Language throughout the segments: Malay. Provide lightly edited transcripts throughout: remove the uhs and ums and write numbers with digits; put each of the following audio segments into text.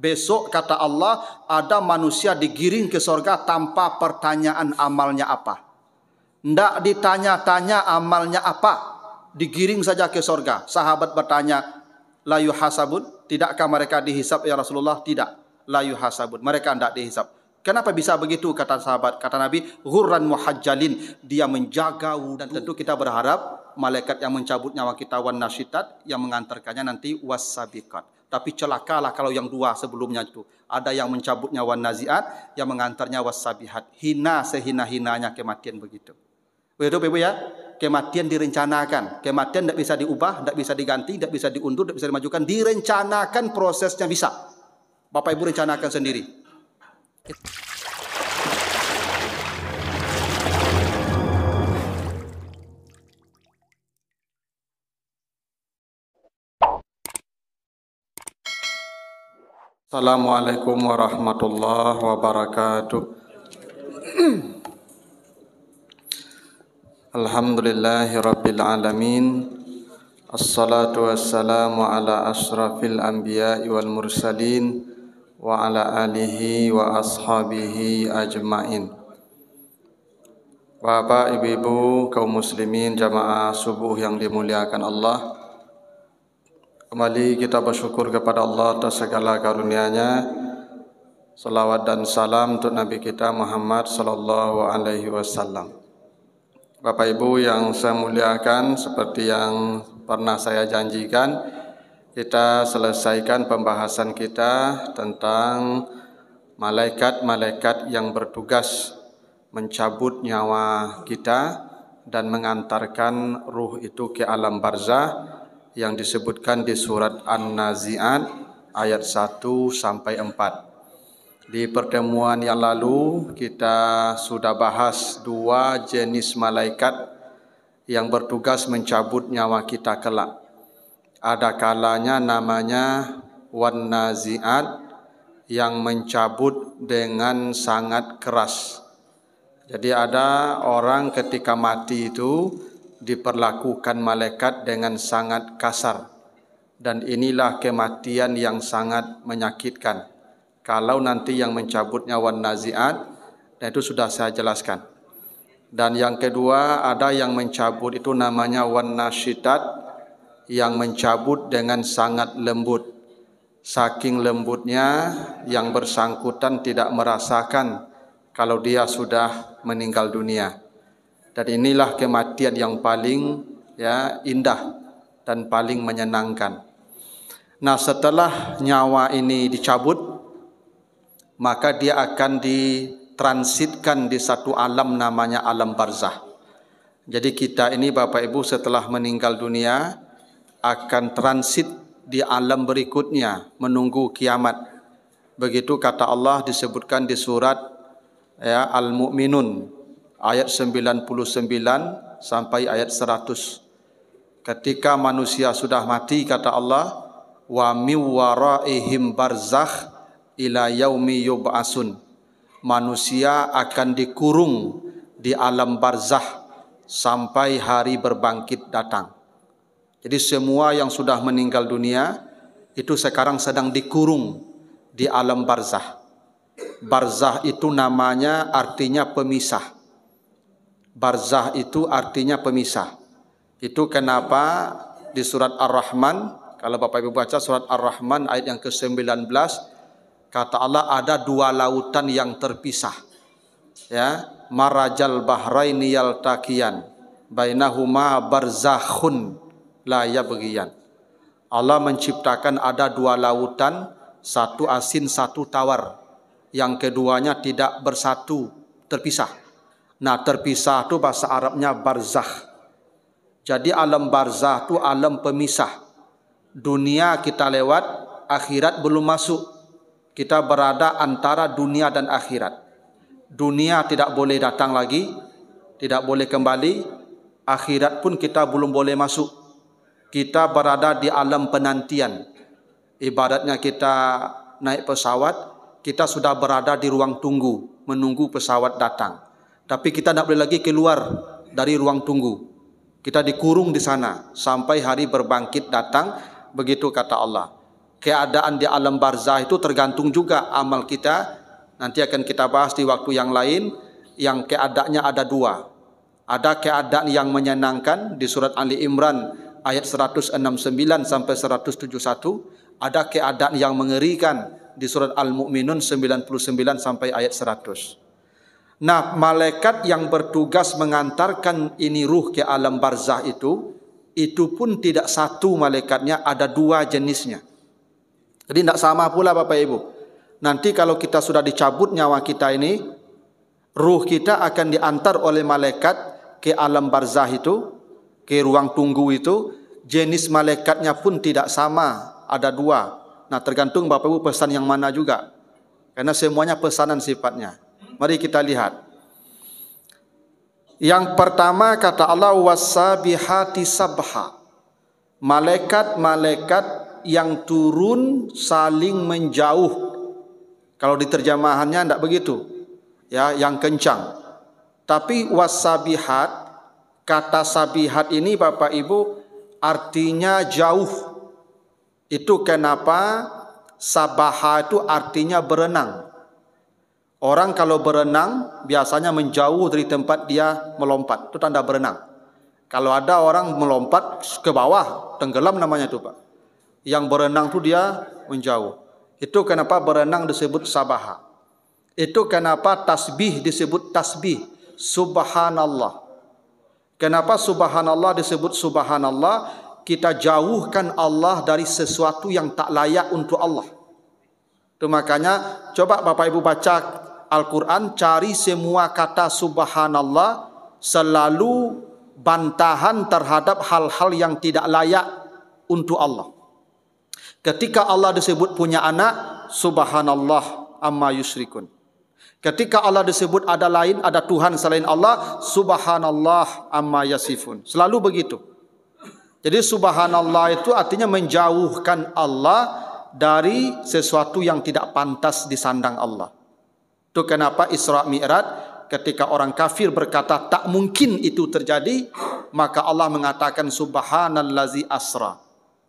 Besok kata Allah, ada manusia digiring ke surga tanpa pertanyaan amalnya apa. Tidak ditanya-tanya amalnya apa. Digiring saja ke surga. Sahabat bertanya, la yuhasabun? Tidakkah mereka dihisab ya Rasulullah? Tidak. La yuhasabun. Mereka tidak dihisab. Kenapa bisa begitu kata sahabat? Kata Nabi, ghurran muhajjalin. Dia menjaga wudu. Dan tentu kita berharap malaikat yang mencabut nyawa kita wan nasyitat, yang mengantarkannya nanti wassabiqat. Tapi celakalah kalau yang dua sebelumnya itu. Ada yang mencabut nyawa naziat, yang mengantarnya wassabihat. Hina sehina-hinanya kematian begitu. Begitu Ibu ya? Kematian direncanakan. Kematian tidak bisa diubah, tidak bisa diganti, tidak bisa diundur, tidak bisa dimajukan. Direncanakan prosesnya bisa. Bapak Ibu rencanakan sendiri. Assalamualaikum warahmatullahi wabarakatuh. Alhamdulillahirabbil alamin. Assalatu wassalamu ala asyrafil anbiya'i wal mursalin wa ala alihi wa ashabihi ajmain. Bapak, ibu-ibu, kaum muslimin, jamaah subuh yang dimuliakan Allah, kembali kita bersyukur kepada Allah atas segala karunia-Nya. Salawat dan salam untuk Nabi kita Muhammad sallallahu alaihi wasallam. Bapak Ibu yang saya muliakan, seperti yang pernah saya janjikan, kita selesaikan pembahasan kita tentang malaikat-malaikat yang bertugas mencabut nyawa kita dan mengantarkan ruh itu ke alam barzah yang disebutkan di surat An-Nazi'at ayat 1 sampai 4. Di pertemuan yang lalu kita sudah bahas dua jenis malaikat yang bertugas mencabut nyawa kita kelak. Ada kalanya namanya Wan-Nazi'at yang mencabut dengan sangat keras. Jadi ada orang ketika mati itu diperlakukan malaikat dengan sangat kasar. Dan inilah kematian yang sangat menyakitkan. Kalau nanti yang mencabut nyawa naziat, dan itu sudah saya jelaskan. Dan yang kedua, ada yang mencabut itu namanya wan nasyitat, yang mencabut dengan sangat lembut. Saking lembutnya, yang bersangkutan tidak merasakan kalau dia sudah meninggal dunia. Dan inilah kematian yang paling indah dan paling menyenangkan. Nah, setelah nyawa ini dicabut, maka dia akan ditransitkan di satu alam namanya alam barzah. Jadi kita ini Bapak Ibu setelah meninggal dunia akan transit di alam berikutnya menunggu kiamat. Begitu kata Allah disebutkan di surat Al-Mu'minun ayat 99 sampai ayat 100. Ketika manusia sudah mati kata Allah, wa mi waraihim barzakh ila yaumi yub'asun. Manusia akan dikurung di alam barzah sampai hari berbangkit datang. Jadi semua yang sudah meninggal dunia itu sekarang sedang dikurung di alam barzah. Barzah itu namanya artinya pemisah. Barzah itu artinya pemisah. Itu kenapa di surat Ar-Rahman, kalau Bapak Ibu baca surat Ar-Rahman ayat yang ke-19, kata Allah ada dua lautan yang terpisah. Marajal bahraini yaltaqiyan bainahuma barzakhun la yabghiyan. Allah menciptakan ada dua lautan, satu asin, satu tawar. Yang keduanya tidak bersatu, terpisah. Nah, terpisah itu bahasa Arabnya barzakh. Jadi alam barzah itu alam pemisah. Dunia kita lewat, akhirat belum masuk. Kita berada antara dunia dan akhirat. Dunia tidak boleh datang lagi, tidak boleh kembali. Akhirat pun kita belum boleh masuk. Kita berada di alam penantian. Ibaratnya kita naik pesawat, kita sudah berada di ruang tunggu, menunggu pesawat datang. Tapi kita tidak boleh lagi keluar dari ruang tunggu. Kita dikurung di sana sampai hari berbangkit datang, begitu kata Allah. keadaan di alam barzah itu tergantung juga amal kita. Nanti akan kita bahas di waktu yang lain. Yang keadaannya ada dua. Ada keadaan yang menyenangkan di surat Ali Imran ayat 169 sampai 171. Ada keadaan yang mengerikan di surat Al-Mu'minun 99 sampai ayat 100. Nah, malaikat yang bertugas mengantarkan ini ruh ke alam barzah itu pun tidak satu malaikatnya, ada dua jenisnya. Jadi tidak sama pula Bapak Ibu. Nanti kalau kita sudah dicabut nyawa kita ini, ruh kita akan diantar oleh malaikat ke alam barzah itu, ke ruang tunggu itu. Jenis malaikatnya pun tidak sama, ada dua. Nah, tergantung Bapak Ibu pesan yang mana juga. Karena semuanya pesanan sifatnya. Mari kita lihat. Yang pertama kata Allah, wasabihati sabha. Malaikat-malaikat yang turun saling menjauh. Kalau diterjemahannya tidak begitu. Ya, yang kencang. Tapi wasabihat, kata sabihat ini Bapak Ibu artinya jauh. Itu kenapa sabaha itu artinya berenang. Orang kalau berenang biasanya menjauh dari tempat dia melompat. Itu tanda berenang. Kalau ada orang melompat ke bawah, tenggelam namanya itu Pak. Yang berenang itu dia menjauh. Itu kenapa berenang disebut sabaha. Itu kenapa tasbih disebut tasbih. Subhanallah. Kenapa subhanallah disebut subhanallah? Kita jauhkan Allah dari sesuatu yang tak layak untuk Allah. Itu makanya coba Bapak Ibu baca Al-Quran, cari semua kata subhanallah selalu bantahan terhadap hal-hal yang tidak layak untuk Allah. Ketika Allah disebut punya anak, subhanallah amma yusyrikun. Ketika Allah disebut ada lain, ada Tuhan selain Allah, subhanallah amma yasifun. Selalu begitu. Jadi subhanallah itu artinya menjauhkan Allah dari sesuatu yang tidak pantas disandang Allah. Itu kenapa Isra Mi'raj ketika orang kafir berkata tak mungkin itu terjadi, maka Allah mengatakan subhanallazi asra.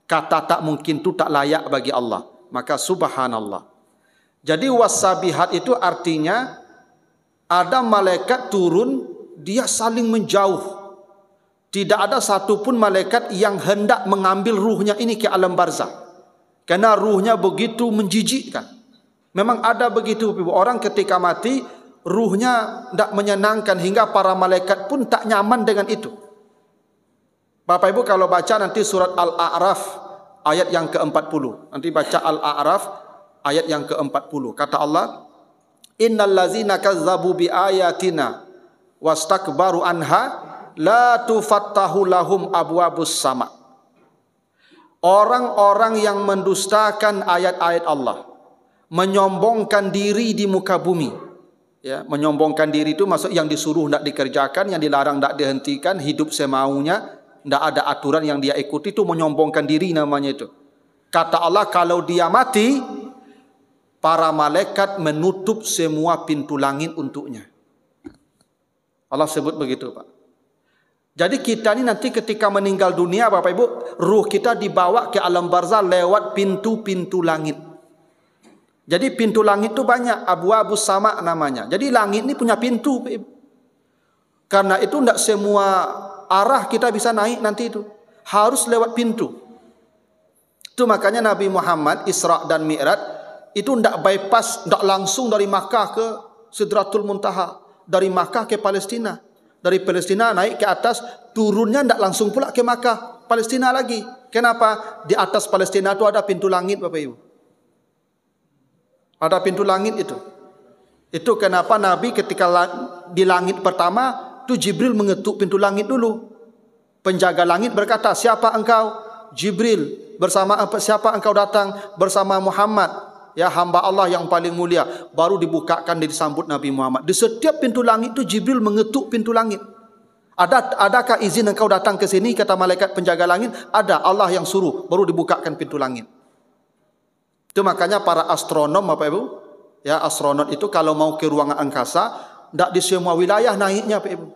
Kata tak mungkin itu tak layak bagi Allah, maka subhanallah. Jadi wasabihat itu artinya ada malaikat turun, dia saling menjauh. Tidak ada satupun malaikat yang hendak mengambil ruhnya ini ke alam barzah. Karena ruhnya begitu menjijikkan. Memang ada begitu orang ketika mati, ruhnya tidak menyenangkan hingga para malaikat pun tak nyaman dengan itu. Bapak Ibu kalau baca nanti surat Al-A'raf ayat yang ke-40. Nanti baca Al-A'raf ayat yang ke-40. Kata Allah, innal ladzina kazzabu bi ayatina wastakbaru anha la tufattahu lahum abwabus sama. Orang-orang yang mendustakan ayat-ayat Allah, menyombongkan diri di muka bumi. Ya, menyombongkan diri itu maksud yang disuruh tidak dikerjakan, yang dilarang tidak dihentikan, hidup semaunya, tidak ada aturan yang dia ikuti, itu menyombongkan diri namanya itu. Kata Allah, kalau dia mati, para malaikat menutup semua pintu langit untuknya. Allah sebut begitu Pak. Jadi kita ini nanti ketika meninggal dunia Bapak Ibu, ruh kita dibawa ke alam barzah lewat pintu-pintu langit. Jadi pintu langit itu banyak, abwabus sama namanya. Jadi langit ini punya pintu. Karena itu tidak semua arah kita bisa naik nanti itu. Harus lewat pintu. Itu makanya Nabi Muhammad Isra dan Mi'raj itu tidak bypass, tidak langsung dari Makkah ke Sidratul Muntaha. Dari Makkah ke Palestina. Dari Palestina naik ke atas, turunnya tidak langsung pula ke Makkah, Palestina lagi. Kenapa? Di atas Palestina itu ada pintu langit Bapak Ibu. Ada pintu langit itu. Itu kenapa Nabi ketika di langit pertama itu Jibril mengetuk pintu langit dulu. Penjaga langit berkata, siapa engkau? Jibril. Bersama siapa engkau datang? Bersama Muhammad, ya hamba Allah yang paling mulia. Baru dibukakan, disambut Nabi Muhammad. Di setiap pintu langit itu Jibril mengetuk pintu langit. Adakah izin engkau datang ke sini? Kata malaikat penjaga langit. Ada, Allah yang suruh. Baru dibukakan pintu langit. Itu makanya para astronom Bapak Ibu, ya astronot itu kalau mau ke ruangan angkasa, tidak di semua wilayah naiknya Bapak Ibu.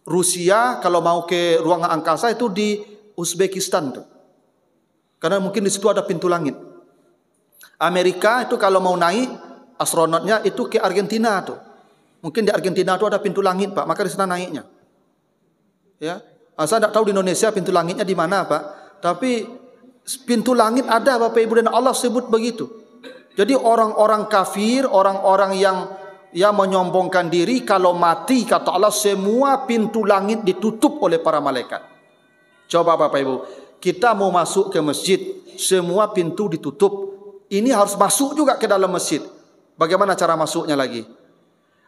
Rusia kalau mau ke ruangan angkasa itu di Uzbekistan tuh. Karena mungkin di situ ada pintu langit. Amerika itu kalau mau naik, astronotnya itu ke Argentina tuh. Mungkin di Argentina itu ada pintu langit, Pak, maka di sana naiknya. Ya, saya tidak tahu di Indonesia pintu langitnya di mana, Pak. Tapi pintu langit ada, Bapak Ibu, dan Allah sebut begitu. Jadi orang-orang kafir, orang-orang yang menyombongkan diri, kalau mati kata Allah semua pintu langit ditutup oleh para malaikat. Coba Bapak Ibu, kita mau masuk ke masjid, semua pintu ditutup. Ini harus masuk juga ke dalam masjid. Bagaimana cara masuknya lagi?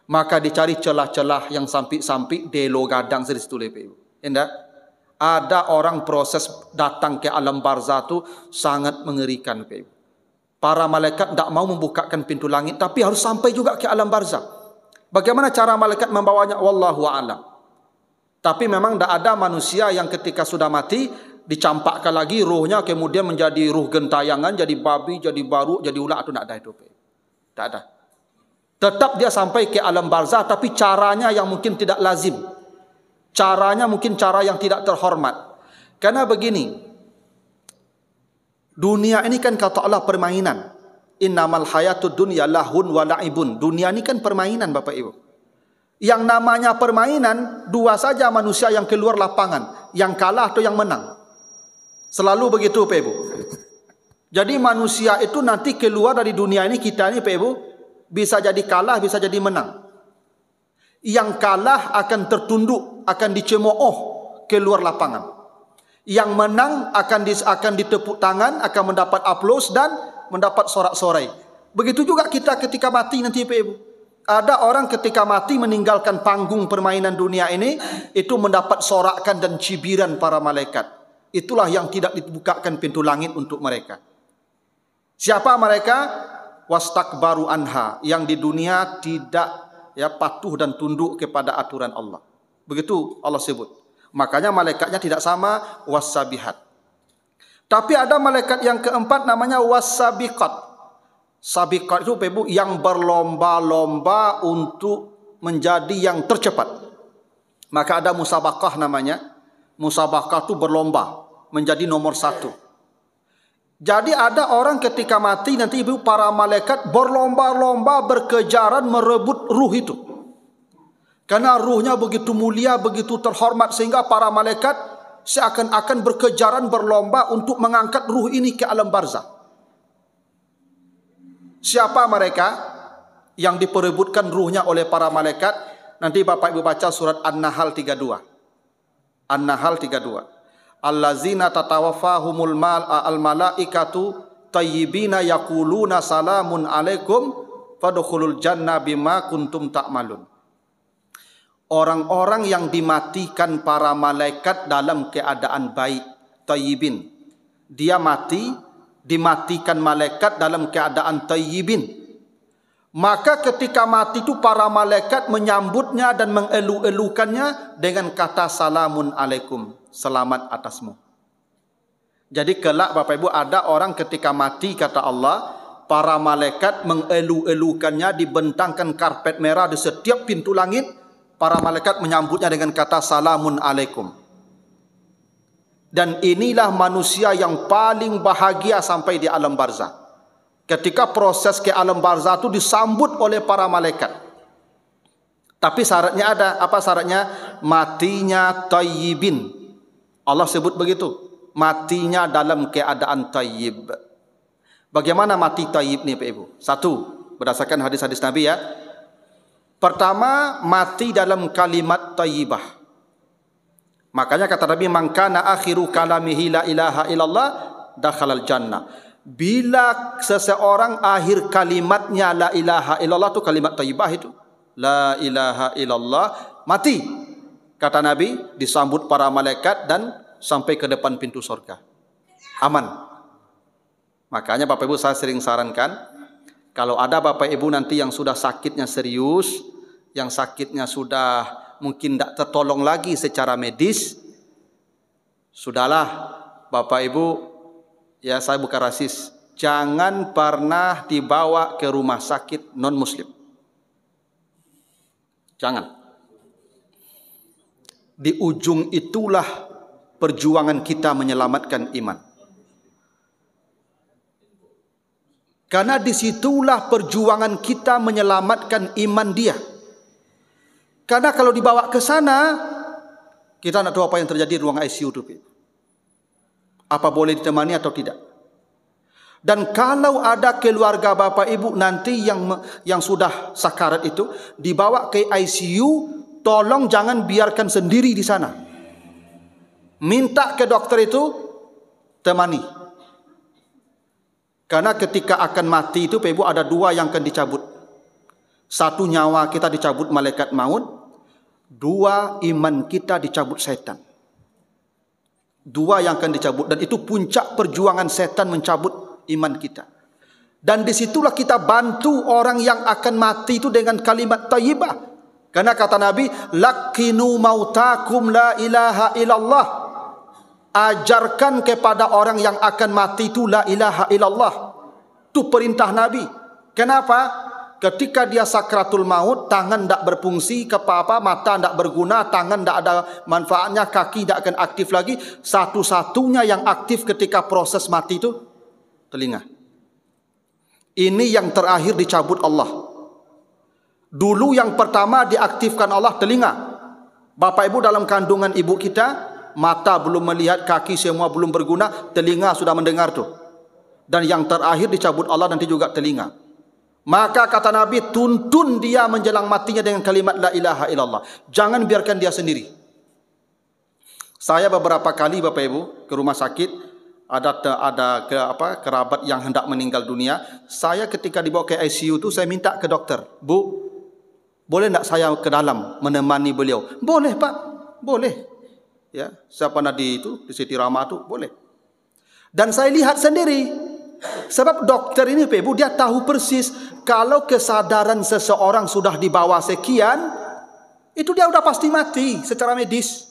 Maka dicari celah-celah yang sampik-sampik, delo gadang sedih situ, Bapak Ibu. Enggak? Ada orang proses datang ke alam barzah itu sangat mengerikan, Bapak Ibu. Para malaikat tidak mau membukakan pintu langit, tapi harus sampai juga ke alam barzah. Bagaimana cara malaikat membawanya? Wallahu a'lam. Tapi memang tidak ada manusia yang ketika sudah mati dicampakkan lagi ruhnya kemudian menjadi ruh gentayangan, jadi babi, jadi baru, jadi ular, itu tidak ada itu. Tidak ada. Tetap dia sampai ke alam barzah, tapi caranya yang mungkin tidak lazim. Caranya mungkin cara yang tidak terhormat. Karena begini, dunia ini kan kata Allah permainan. Innamal hayatud dunya lahun wa la'ibun. Dunia ini kan permainan, Bapak Ibu. Yang namanya permainan, dua saja manusia yang keluar lapangan, yang kalah atau yang menang. Selalu begitu, Bapak Ibu. Jadi manusia itu nanti keluar dari dunia ini, kita ini, Bapak Ibu, bisa jadi kalah, bisa jadi menang. Yang kalah akan tertunduk, akan dicemooh keluar lapangan. Yang menang akan ditepuk tangan, akan mendapat aplaus dan mendapat sorak-sorai. Begitu juga kita ketika mati nanti, Bapak Ibu. Ada orang ketika mati meninggalkan panggung permainan dunia ini, itu mendapat sorakan dan cibiran para malaikat. Itulah yang tidak dibukakan pintu langit untuk mereka. Siapa mereka? Wastakbaru anha, yang di dunia tidak patuh dan tunduk kepada aturan Allah. Begitu Allah sebut. Makanya malaikatnya tidak sama, wassabihat. Tapi ada malaikat yang keempat namanya wassabiqat. Sabiqat itu, Ibu, yang berlomba-lomba untuk menjadi yang tercepat. Maka ada musabaqah namanya. Musabaqah itu berlomba menjadi nomor 1. Jadi ada orang ketika mati nanti, Ibu, para malaikat berlomba-lomba berkejaran merebut ruh itu. Karena ruhnya begitu mulia, begitu terhormat, sehingga para malaikat seakan-akan berkejaran berlomba untuk mengangkat ruh ini ke alam barzah. Siapa mereka yang diperebutkan ruhnya oleh para malaikat? Nanti Bapak Ibu baca surat An-Nahl 32. An-Nahl 32. Allazina tatawaffahumul al-malaikatu tayyibina yaquluna salamun alaikum fadkhulul jannah bima kuntum ta'malun. Orang-orang yang dimatikan para malaikat dalam keadaan baik, tayyibin. Dia mati, dimatikan malaikat dalam keadaan tayyibin. Maka ketika mati itu para malaikat menyambutnya dan mengelu-elukannya dengan kata salamun alaikum, selamat atasmu. Jadi kelak Bapak Ibu ada orang ketika mati kata Allah, para malaikat mengelu-elukannya, dibentangkan karpet merah di setiap pintu langit, para malaikat menyambutnya dengan kata salamun alaikum. Dan inilah manusia yang paling bahagia sampai di alam barzah. Ketika proses ke alam barzah itu disambut oleh para malaikat. Tapi syaratnya ada. Apa syaratnya? Matinya tayyibin. Allah sebut begitu. Matinya dalam keadaan tayyib. Bagaimana mati tayyib ni, Pak Ibu? Satu, berdasarkan hadis-hadis Nabi ya. Pertama, mati dalam kalimat tayyibah. Makanya kata Nabi, man kana akhiru kalamihi la ilaha illallah dakhalal jannah. Bila seseorang akhir kalimatnya la ilaha illallah, itu kalimat tayyibah itu, la ilaha illallah, mati. Kata Nabi, disambut para malaikat dan sampai ke depan pintu surga. Aman. Makanya Bapak Ibu saya sering sarankan, kalau ada Bapak Ibu nanti yang sudah sakitnya serius, yang sakitnya sudah mungkin tidak tertolong lagi secara medis, sudahlah Bapak Ibu, ya saya bukan rasis, jangan pernah dibawa ke rumah sakit non-muslim. Jangan. Di ujung itulah perjuangan kita menyelamatkan iman. Karena disitulah perjuangan kita menyelamatkan iman dia. Karena kalau dibawa ke sana, kita nak tahu apa yang terjadi di ruang ICU itu. Apa boleh ditemani atau tidak. Dan kalau ada keluarga bapa ibu nanti yang sudah sakarat itu dibawa ke ICU, tolong jangan biarkan sendiri di sana. Minta ke dokter itu temani. Karena ketika akan mati itu ibu ada dua yang akan dicabut. Satu, nyawa kita dicabut malaikat maut. Dua, iman kita dicabut setan. Dua yang akan dicabut, dan itu puncak perjuangan setan mencabut iman kita. Dan disitulah kita bantu orang yang akan mati itu dengan kalimat thayyibah. Karena kata Nabi, laqinu mautakum la ilaha illallah. Ajarkan kepada orang yang akan mati itu la ilaha illallah. Itu perintah Nabi. Kenapa? Ketika dia sakratul maut, tangan tidak berfungsi, kepala, mata tidak berguna, tangan tidak ada manfaatnya, kaki tidak akan aktif lagi. Satu-satunya yang aktif ketika proses mati itu telinga. Ini yang terakhir dicabut Allah. Dulu yang pertama diaktifkan Allah telinga. Bapak ibu dalam kandungan ibu kita, mata belum melihat, kaki semua belum berguna, telinga sudah mendengar tuh. Dan yang terakhir dicabut Allah nanti juga telinga. Maka kata Nabi, tuntun dia menjelang matinya dengan kalimat la ilaha illallah. Jangan biarkan dia sendiri. Saya beberapa kali Bapak Ibu ke rumah sakit, ada kerabat yang hendak meninggal dunia. Saya ketika dibawa ke ICU itu saya minta ke dokter, Bu, boleh tak saya ke dalam menemani beliau? Boleh Pak, boleh. Ya, saya pernah di Siti Rama itu, boleh. Dan saya lihat sendiri. Sebab dokter ini Pak Ibu, dia tahu persis kalau kesadaran seseorang sudah di bawah sekian, itu dia sudah pasti mati secara medis.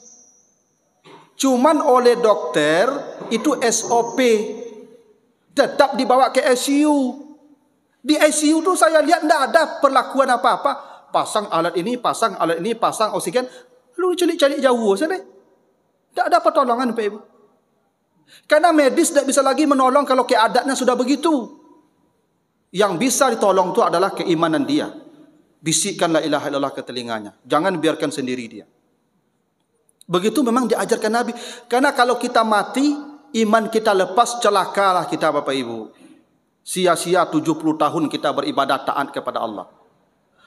Cuman oleh dokter itu SOP, tetap dibawa ke ICU. Di ICU itu saya lihat tidak ada perlakuan apa-apa. Pasang alat ini, pasang alat ini, pasang oksigen. Lu cari-cari jauh sana. Tak ada pertolongan Pak Ibu. Karena medis tidak bisa lagi menolong kalau keadaannya sudah begitu. Yang bisa ditolong itu adalah keimanan dia. Bisikkan la ilaha illallah ke telinganya. Jangan biarkan sendiri dia. Begitu memang diajarkan Nabi. Karena kalau kita mati, iman kita lepas, celakalah kita Bapak Ibu. Sia-sia 70 tahun kita beribadah taat kepada Allah.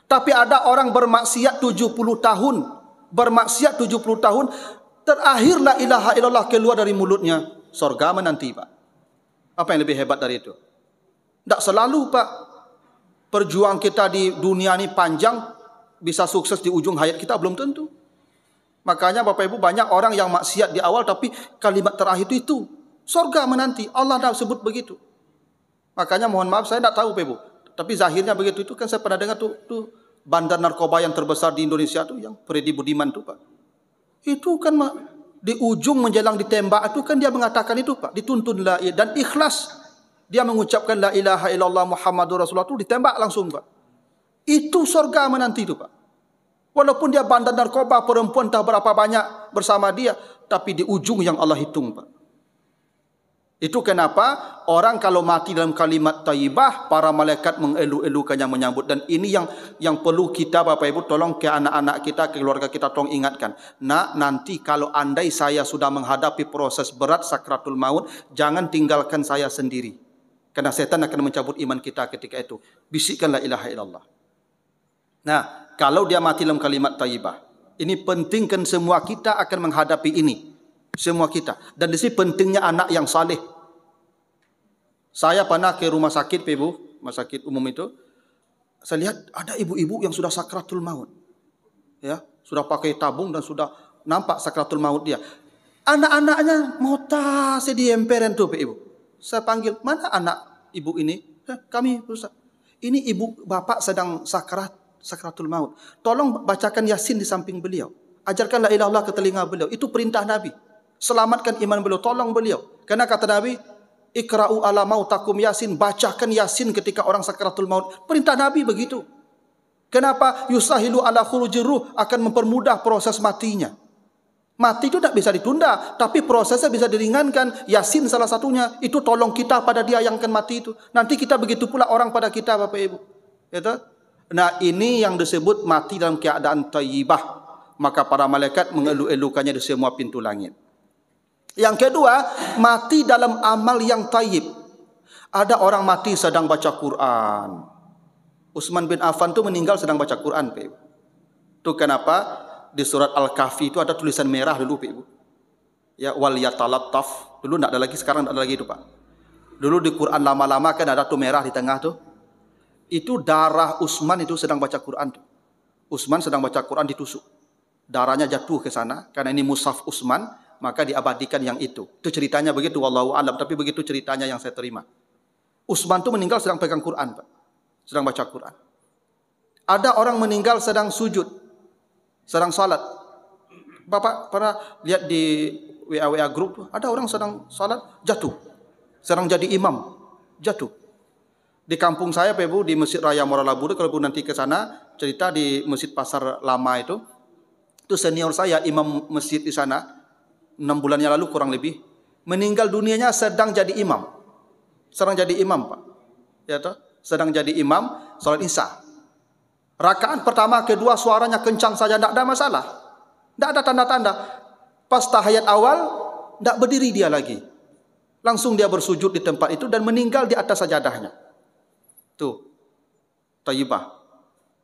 Tapi ada orang bermaksiat 70 tahun. Bermaksiat 70 tahun. Terakhir la ilaha illallah keluar dari mulutnya. Surga menanti Pak. Apa yang lebih hebat dari itu? Tak selalu Pak. Perjuangan kita di dunia ini panjang. Bisa sukses di ujung hayat kita belum tentu. Makanya Bapak Ibu banyak orang yang maksiat di awal. Tapi kalimat terakhir itu. Surga menanti. Allah dah sebut begitu. Makanya mohon maaf saya tak tahu Bapak Ibu. Tapi zahirnya begitu itu kan saya pernah dengar tuh bandar narkoba yang terbesar di Indonesia tuh yang Freddy Budiman tuh Pak. Itu kan di ujung menjelang ditembak itu kan dia mengatakan itu Pak, dituntun la ilaha dan ikhlas dia mengucapkan la ilaha illallah Muhammadur Rasulullah itu ditembak langsung Pak. Itu surga menanti itu Pak. Walaupun dia bandar narkoba, perempuan tak berapa banyak bersama dia, tapi di ujung yang Allah hitung Pak. Itu kenapa orang kalau mati dalam kalimat thayyibah, para malaikat mengelu-elukannya menyambut. Dan ini yang perlu kita Bapak Ibu tolong ke anak-anak kita, ke keluarga kita tolong ingatkan. Nak, nanti kalau andai saya sudah menghadapi proses berat sakratul maut, jangan tinggalkan saya sendiri. Karena setan akan mencabut iman kita ketika itu. Bisikkan la ilaha illallah. Nah, kalau dia mati dalam kalimat thayyibah, ini pentingkan semua kita akan menghadapi ini. Semua kita. Dan di sini pentingnya anak yang saleh. Saya pernah ke rumah sakit, Ibu, rumah sakit umum itu. Saya lihat ada ibu-ibu yang sudah sakratul maut. Ya, sudah pakai tabung dan sudah nampak sakratul maut dia. Anak-anaknya mau tas di emperan tuh, Ibu. Saya panggil, mana anak ibu ini? Kami, Ustaz. Ini ibu bapak sedang sakratul maut. Tolong bacakan Yasin di samping beliau. Ajarkan la ilaha illallah ke telinga beliau. Itu perintah Nabi. Selamatkan iman beliau, tolong beliau. Karena kata Nabi, Iqra'u ala mautakum Yasin, bacakan Yasin ketika orang sakratul maut. Perintah Nabi begitu. Kenapa? Yusahilu ala khurujir ruh, akan mempermudah proses matinya. Mati itu tak bisa ditunda, tapi prosesnya bisa diringankan. Yasin salah satunya, itu tolong kita pada dia yang akan mati itu. Nanti kita begitu pula orang pada kita, Bapak Ibu. Ya, nah, ini yang disebut mati dalam keadaan thayyibah. Maka para malaikat mengeluh-elukannya di semua pintu langit. Yang kedua, mati dalam amal yang thayyib. Ada orang mati sedang baca Quran. Utsman bin Affan tu meninggal sedang baca Quran, Pak Ibu. Itu kenapa di surat Al-Kahfi itu ada tulisan merah dulu, Pak Ibu. Ya, wal yatalattaf. Dulu tak ada lagi, sekarang tak ada lagi itu, Pak. Dulu di Quran lama-lama kan ada tu merah di tengah tu. Itu darah Utsman itu sedang baca Quran tu. Utsman sedang baca Quran ditusuk. Darahnya jatuh ke sana karena ini mushaf Utsman, maka diabadikan yang itu. Itu ceritanya begitu, wallahu alam, tapi begitu ceritanya yang saya terima. Utsman tu meninggal sedang pegang Quran, Pak. Sedang baca Quran. Ada orang meninggal sedang sujud, sedang salat. Bapak pernah lihat di WA group, ada orang sedang salat jatuh, sedang jadi imam jatuh. Di kampung saya, Pak Ibu, di Masjid Raya Muara Labu, kalau nanti ke sana cerita di Masjid Pasar Lama itu senior saya imam masjid di sana 6 bulannya lalu kurang lebih meninggal dunianya sedang jadi imam. Sedang jadi imam, Pak. Ya toh? Sedang jadi imam salat Isya. Rakaat pertama, kedua suaranya kencang saja, tidak ada masalah. Tidak ada tanda-tanda. Pas tahiyat awal, tidak berdiri dia lagi. Langsung dia bersujud di tempat itu dan meninggal di atas sajadahnya. Tuh, thayyibah.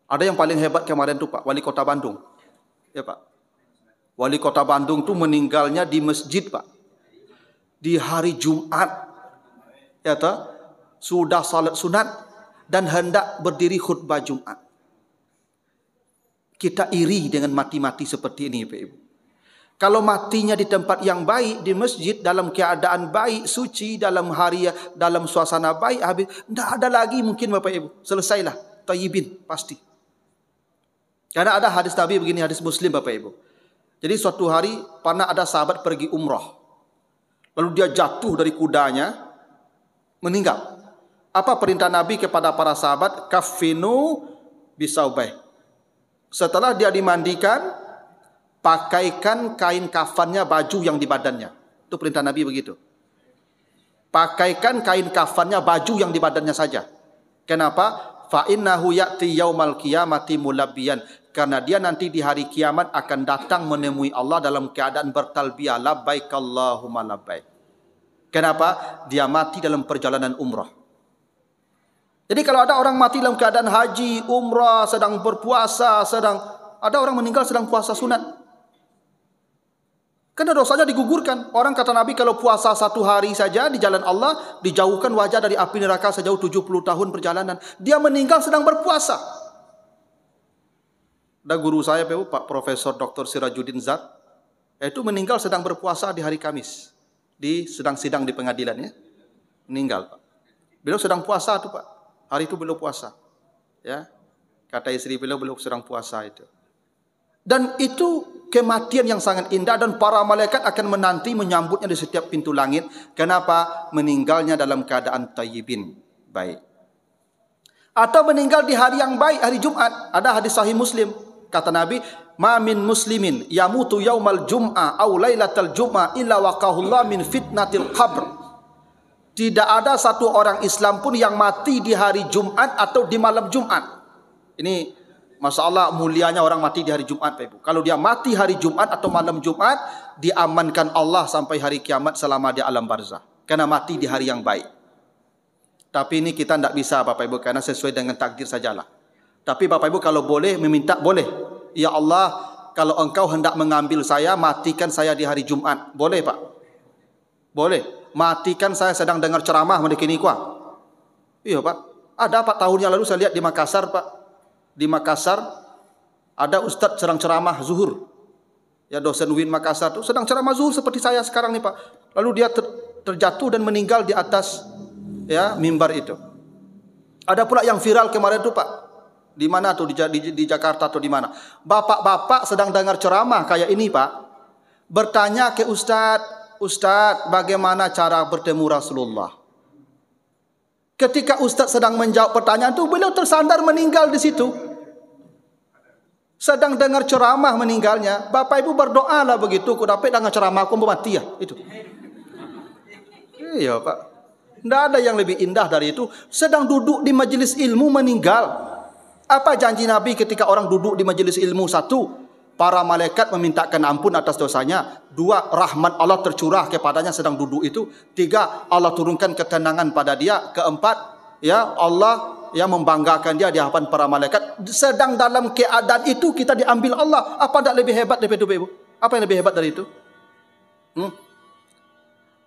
Ada yang paling hebat kemarin tu, Pak, Wali Kota Bandung. Ya, Pak. Wali Kota Bandung tu meninggalnya di masjid, Pak. Di hari Jumat. Ya toh? Sudah salat sunat dan hendak berdiri khutbah Jumat. Kita iri dengan mati-mati seperti ini, Pak Ibu. Kalau matinya di tempat yang baik, di masjid, dalam keadaan baik, suci, dalam hari, dalam suasana baik, habis, tidak ada lagi mungkin, Bapak Ibu. Selesailah, thayyibin, pasti. Karena ada hadis Nabi begini, hadis Muslim, Bapak Ibu. Jadi suatu hari pernah ada sahabat pergi umrah. Lalu dia jatuh dari kudanya, meninggal. Apa perintah Nabi kepada para sahabat? Kaffinu bisaubah. Setelah dia dimandikan, pakaikan kain kafannya, baju yang di badannya. Itu perintah Nabi begitu. Pakaikan kain kafannya, baju yang di badannya saja. Kenapa? Fa innahu ya'ti yaumal qiyamati mulabbiyan. Karena dia nanti di hari kiamat akan datang menemui Allah dalam keadaan bertalbiyah, labbaik Allahumma labbaik. Kenapa? Dia mati dalam perjalanan umrah. Jadi kalau ada orang mati dalam keadaan haji, umrah, sedang berpuasa, ada orang meninggal sedang puasa sunat. Karena dosanya digugurkan. Orang kata Nabi kalau puasa 1 hari saja di jalan Allah, dijauhkan wajah dari api neraka sejauh 70 tahun perjalanan. Dia meninggal sedang berpuasa. Ada guru saya, Pak Profesor Dr. Sirajuddin Zat, itu meninggal sedang berpuasa di hari Kamis. Sedang sidang di pengadilan, ya. Meninggal, Pak. Beliau sedang puasa itu, Pak. Hari itu beliau puasa. Ya. Kata istri beliau sedang puasa itu. Dan itu kematian yang sangat indah dan para malaikat akan menanti menyambutnya di setiap pintu langit. Kenapa? Meninggalnya dalam keadaan thayyibin, baik. Atau meninggal di hari yang baik, hari Jumat. Ada hadis sahih Muslim. Kata Nabi, "Ma min muslimin yamutu yaumal jum'ah aw lailatal jum'ah illa waqahullah min fitnatil qabr." Tidak ada satu orang Islam pun yang mati di hari Jumat atau di malam Jumat. Ini masalah mulianya orang mati di hari Jumat, Pak Ibu. Kalau dia mati hari Jumat atau malam Jumat, diamankan Allah sampai hari kiamat selama di alam barzah. Karena mati di hari yang baik. Tapi ini kita tidak bisa, Bapak Ibu, karena sesuai dengan takdir sajalah. Tapi Bapak Ibu kalau boleh meminta, boleh. Ya Allah, kalau engkau hendak mengambil saya, matikan saya di hari Jumat. Boleh, Pak? Boleh. Matikan saya sedang dengar ceramah mendekini kuah. Iya, Pak. Ada 4 tahun yang lalu saya lihat di Makassar, Pak. Di Makassar ada ustaz sedang ceramah zuhur. Ya, dosen UIN Makassar itu sedang ceramah zuhur seperti saya sekarang nih, Pak. Lalu dia terjatuh dan meninggal di atas ya mimbar itu. Ada pula yang viral kemarin itu, Pak. Di mana tuh, di Jakarta atau di mana? Bapak-bapak sedang dengar ceramah kayak ini, Pak. Bertanya ke ustaz, "Ustaz, bagaimana cara bertemu Rasulullah?" Ketika ustaz sedang menjawab pertanyaan itu, beliau tersandar meninggal di situ. Sedang dengar ceramah meninggalnya. Bapak ibu berdoalah begitu. Ku dapat dengar ceramah aku mati ya. Itu. Iya Pak. Tidak ada yang lebih indah dari itu. Sedang duduk di majelis ilmu meninggal. Apa janji Nabi ketika orang duduk di majelis ilmu? 1, para malaikat memintakan ampun atas dosanya. 2, rahmat Allah tercurah kepadanya sedang duduk itu. 3, Allah turunkan ketenangan pada dia. 4, ya Allah yang membanggakan dia di hadapan para malaikat. Sedang dalam keadaan itu kita diambil Allah. Apa tidak lebih hebat daripada itu, Ibu? Apa yang lebih hebat dari itu?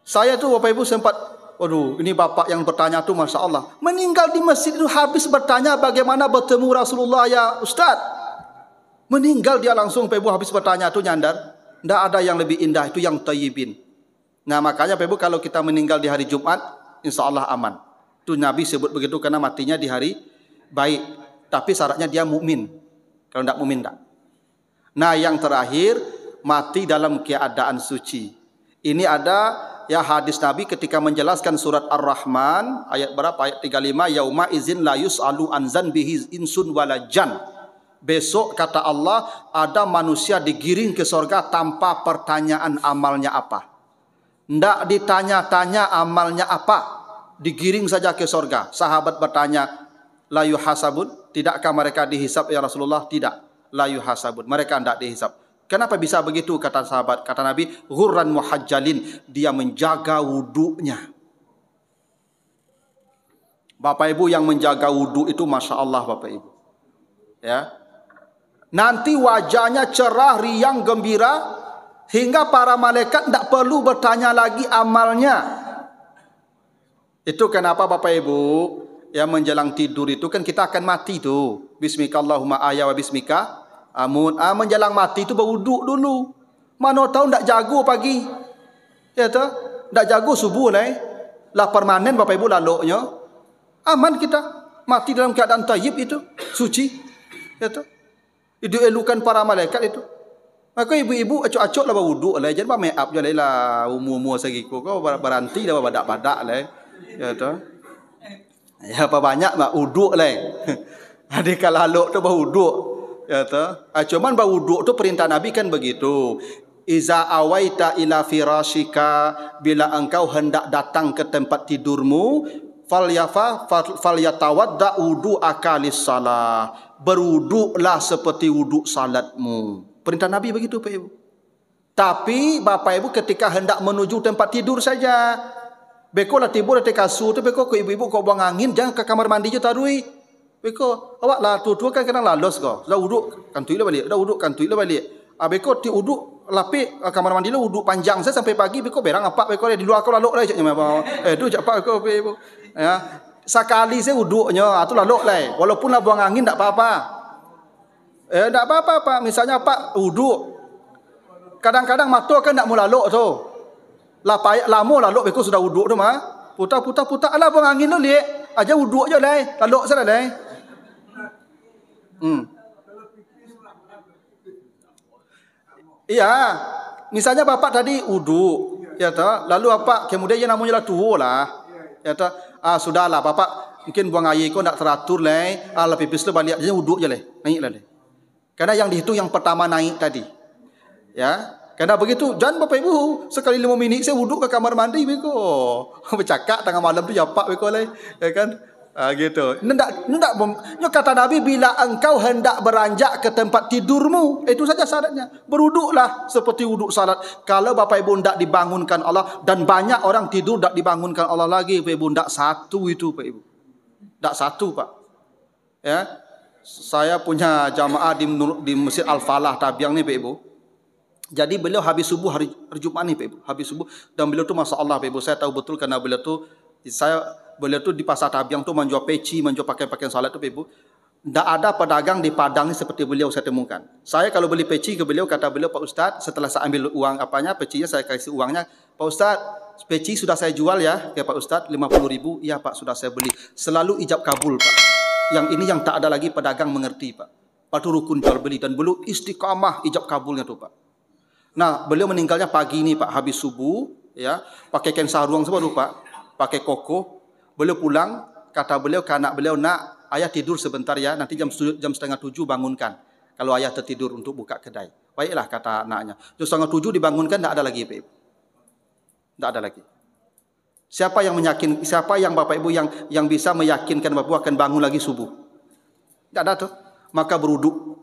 Saya tu Bapak Ibu sempat, waduh, ini bapak yang bertanya tu Masya Allah, meninggal di masjid itu habis bertanya bagaimana bertemu Rasulullah ya Ustaz. Meninggal dia langsung Bapak Ibu habis bertanya tu nyandar. Tidak ada yang lebih indah, itu yang tayyibin. Nah makanya Bapak Ibu kalau kita meninggal di hari Jumat, insya Allah aman. Itu Nabi sebut begitu karena matinya di hari baik. Tapi syaratnya dia mukmin. Kalau tidak mukmin tak. Nah yang terakhir, mati dalam keadaan suci. Ini ada ya hadis Nabi ketika menjelaskan surat Ar-Rahman ayat berapa? Ayat 35, yauma izin la yus'alu an zanbihi insun wala jan. Besok kata Allah ada manusia digiring ke surga tanpa pertanyaan amalnya apa. Tidak ditanya-tanya amalnya apa. Digiring saja ke surga. Sahabat bertanya, la yuhasabun, tidakkah mereka dihisab ya Rasulullah? Tidak. La yuhasabun, mereka tidak dihisab. Kenapa bisa begitu kata sahabat? Kata Nabi, ghurran muhajjalin, dia menjaga wudunya. Bapak Ibu yang menjaga wudu itu Masya Allah Bapak Ibu. Ya. Nanti wajahnya cerah, riang, gembira, hingga para malaikat tidak perlu bertanya lagi amalnya. Itu kenapa Bapak Ibu yang menjelang tidur itu kan kita akan mati tu. Bismika Allahumma ahya wa bismika amun. Menjelang mati itu berwuduk dulu. Mana tahu tak jago pagi. Ya tak? Tak jago subuh lah. Lah permanen Bapak Ibu laluknya. Aman kita. Mati dalam keadaan tayyib itu. Suci. Ya tak? Itu elukan para malaikat itu. Maka ibu-ibu acuk-acuk lah berwuduk lah. Jangan make up je lah. Umur-umur segiku. Kau berhenti dah badak-badak lah. Ya tu. Ya apa banyak mak wuduk lah. Ada kalau haluk tu berwuduk. Ya tu. Cuman berwuduk tu perintah Nabi kan begitu. Iza awaita ila firashika, bila engkau hendak datang ke tempat tidurmu, falyatawadda wudu akalis salah. Berwuduklah seperti wuduk salatmu. Perintah Nabi begitu Pak Ibu. Tapi Bapak Ibu ketika hendak menuju tempat tidur saja, beko lah tidur di kasur tu, beko ke ibu-ibu kau buang angin, jangan ke kamar mandi je tarui. Beko, awak lah tu kan kena lalos kau. Dah wuduk kantui lah balik, dah wuduk kantui lah balik. Beko ti wuduk lapik kamar mandi lah wuduk panjang saya sampai pagi, beko berang apa beko di luar kau lalok lah caknya apa. Tu cakap kau ibu. Ya. Sekali saya wuduknya, tu lalok lah. Walaupun lah buang angin tak apa-apa. Tak apa-apa Pak. Misalnya Pak wuduk. Kadang-kadang mata kan tak mau lalok tu. Lama lalok beko sudah wuduk tu mah. Putar. Alah buang angin tu liek. Aja wuduk je lah. Lalok sana lah. Iya. Misalnya bapak tadi wuduk. Ya tak? Lalu apa? Kemudian yang namanya lah tua lah. Ya tak? Sudahlah bapak. Mungkin buang air kau tak teratur lah. Lebih pipis tu balik. Aja wuduk je lah. Naik lah. Karena yang dihitung yang pertama naik tadi. Ya. Karena begitu, jangan Bapak Ibu sekali 5 minit saya wuduk ke kamar mandi beko. Bercakap tengah malam tu japak beko lah. Ya kan? Gitu. Nendak kata Nabi bila engkau hendak beranjak ke tempat tidurmu, itu saja syaratnya. Berwuduklah seperti wuduk salat. Kalau Bapak Ibu hendak dibangunkan Allah, dan banyak orang tidur tak dibangunkan Allah lagi, Bapak Ibu hendak satu itu Pak Ibu. Tak satu Pak. Ya. Saya punya jamaah di Masjid Al-Falah Tabiang ni Pak Ibu. Jadi beliau habis subuh hari Jumat ni Pak Ibu, habis subuh, dan beliau tu masya-Allah Pak Ibu, saya tahu betul karena beliau tu di pasar Tabiang tu menjual peci, menjual pakaian salat tu Pak Ibu. Tak ada pedagang di Padang ni seperti beliau saya temukan. Saya kalau beli peci ke beliau, kata beliau, Pak Ustaz, setelah saya ambil uang apanya, pecinya saya kasih uangnya, Pak Ustaz, peci sudah saya jual ya ke Pak Ustaz 50.000. Iya Pak, sudah saya beli. Selalu ijab kabul Pak. Yang ini yang tak ada lagi pedagang mengerti Pak. Patu rukun jual beli, dan beliau istiqamah ijab kabulnya tu Pak. Nah, beliau meninggalnya pagi ni Pak, habis subuh, ya, pakai kain sarung sebab Pak, pakai koko. Beliau pulang, kata beliau ke anak beliau, nak, ayah tidur sebentar ya, nanti jam 6:30 bangunkan. kalau ayah tertidur untuk buka kedai. Baiklah kata anaknya. Jam 6:30 dibangunkan, tak ada lagi, Pak Ibu. Tak ada lagi. Siapa yang Bapak Ibu yang bisa meyakinkan Bapak Ibu akan bangun lagi subuh? Tak ada tuh. Maka beruduk.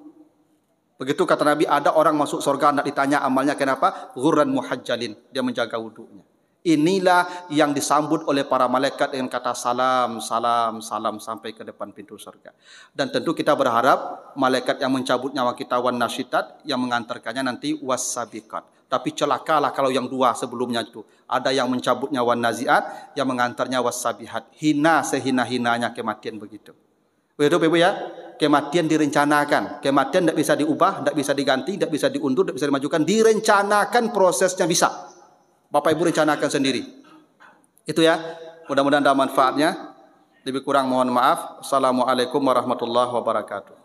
Begitu kata Nabi, ada orang masuk surga nak ditanya amalnya kenapa? Ghurran muhajjalin, dia menjaga wudunya. Inilah yang disambut oleh para malaikat dengan kata salam, salam, salam sampai ke depan pintu surga. Dan tentu kita berharap malaikat yang mencabut nyawa kita wan nasyitat, yang mengantarkannya nanti wassabiqat. Tapi celakalah kalau yang dua sebelumnya itu. Ada yang mencabut nyawa naziat, yang mengantarnya wassabihat. Hina sehina-hinanya kematian begitu. Begitu Ibu ya? Kematian direncanakan. Kematian tidak bisa diubah, tidak bisa diganti, tidak bisa diundur, tidak bisa dimajukan. Direncanakan prosesnya bisa. Bapak Ibu rencanakan sendiri. Itu ya. Mudah-mudahan ada manfaatnya. Lebih kurang mohon maaf. Assalamualaikum warahmatullahi wabarakatuh.